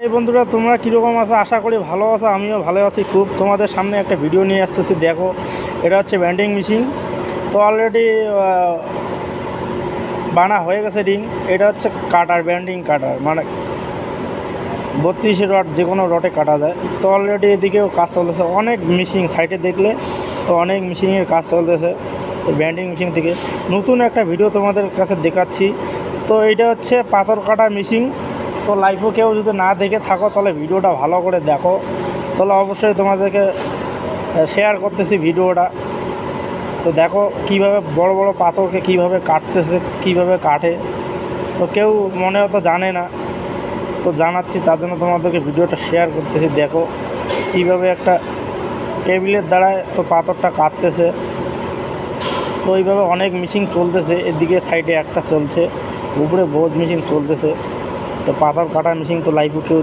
এই বন্ধুরা, তোমরা কীরকম আছো? আশা করি ভালো আছো। আমিও ভালো আছি খুব। তোমাদের সামনে একটা ভিডিও নিয়ে আসতেছি, দেখো। এটা হচ্ছে ব্যান্ডিং মেশিন। তো অলরেডি বানা হয়ে গেছে রিং। এটা হচ্ছে কাটার, ব্যান্ডিং কাটার, মানে 32 রড যে কোনো রডে কাটা যায়। তো অলরেডি এদিকেও কাজ চলতেছে, অনেক মেশিন সাইডে দেখলে তো অনেক মেশিনের কাজ চলতেছে। তো ব্যান্ডিং মেশিন থেকে নতুন একটা ভিডিও তোমাদের কাছে দেখাচ্ছি। তো এইটা হচ্ছে পাথর কাটা মেশিন। তো লাইভও কেউ যদি না দেখে থাকো তাহলে ভিডিওটা ভালো করে দেখো, তাহলে অবশ্যই তোমাদেরকে শেয়ার করতেছি ভিডিওটা। তো দেখো কীভাবে বড় বড় পাথরকে কীভাবে কাটতেছে, কীভাবে কাটে। তো কেউ মনে হয়তো জানে না, তো জানাচ্ছি, তার জন্য তোমাদেরকে ভিডিওটা শেয়ার করতেছি। দেখো কীভাবে একটা টেবিলের দ্বারায় তো পাথরটা কাটতেছে। তো এইভাবে অনেক মেশিন চলতেছে, এদিকে সাইডে একটা চলছে, উপরে বহুত মেশিন চলতেছে। তো পাথর কাটা মেশিন তো লাইভও কেউ